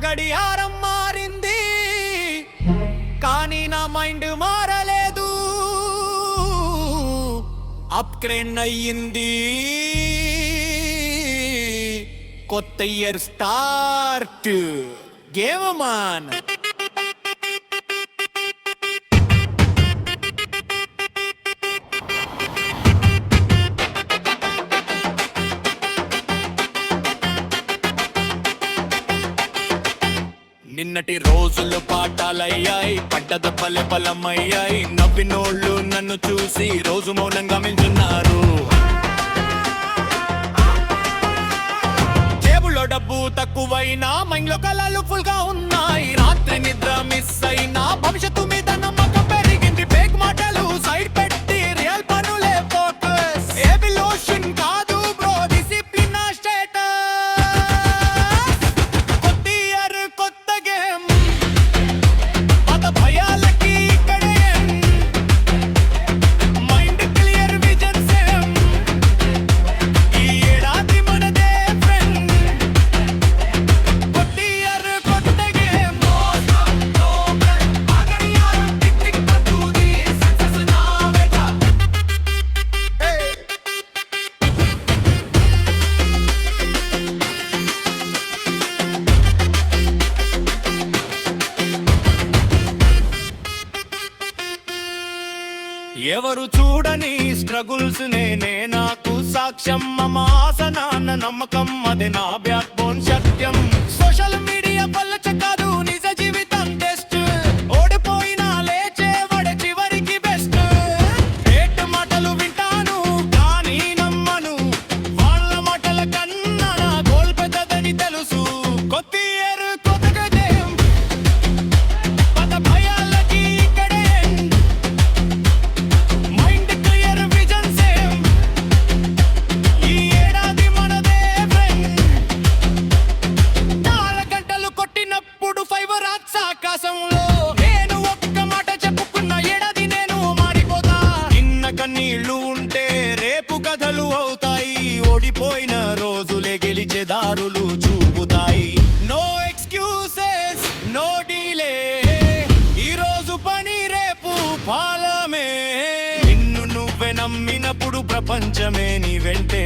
గడియారం మారింది కానీ నా మైండ్ మారలేదు. అప్గ్రేడ్ అయ్యింది, కొత్త ఇయర్ స్టార్ట్. గేమ్ మాన్ నిన్నటి రోజులు పాఠాలయ్యాయి, పడ్డద పల్లె బలమయ్యాయి. నవ్వినోళ్ళు నన్ను చూసి రోజు మౌనంగా మించున్నారు. జేబులో డబ్బు తక్కువైనా మైండ్లో కళలు ఫుల్ గా ఉన్నాయి. రాత్రి నిద్ర మిస్ అయినా భవిష్యత్తు మీద నమ్మకం పెరిగింది. ఫేక్ మాటలు సైడ్ పెట్టి రియల్ పనులే ఫోకస్. ఏబి లోషన్ కాదు బ్రో, డిసిప్లిన్ స్టేటస్. కొత్త ఇయర్ కొత్త గేమ్, పాత భయాలకి ఇక్కడే మైండ్ క్లియర్ విజన్ సేమ్. ఈ ఏడాది మనదే ఫ్రెండ్. కొత్త ఇయర్ కొత్త గేమ్, టిక్ టిక్ పట్టుది సక్సెస్ నా వెంట. ఎవరు చూడని స్ట్రగుల్స్ నేనే నాకు సాక్ష్యం. మమ ఆశ నాన్న నమ్మకం, అదే నా బ్యాక్ బోన్ సత్యం. సోషల్ మీడియా పల్లచ కాదు నిజ జీవితం టెస్ట్. ఓడిపోయినా లేచేవాడే చివరికి బెస్ట్. ఏటు మాటలు వింటాను కానీ నమ్మను, వాళ్ళ మాటల కన్నా నా గోల్ పెద్దదని తెలుసు. కొత్త ఇయర్ కొత్తగా జయం, పాత భయాలకి ఇక్కడే మైండ్ క్లియర్ విజన్ సేమ్. ఈ ఏడాది మనదే ఫ్రెండ్. 4 గంటలు కొట్టినప్పుడు 5 రాత్స్ ఆకాశంలో. నేను ఒక్క మాట చెప్పుకున్న ఏడాది నేను మారిపోతా. నిన్న కన్నీళ్లు ఉంటే రేపు కథలు అవుతాయి. ఓడిపోయిన రోజులే గెలిచే దారులు చూపుతాయి. No excuses, no delay. ఈ రోజు పని రేపు ఫలమే. నిన్ను నువ్వే నమ్మినప్పుడు ప్రపంచమే నీ వెంటే.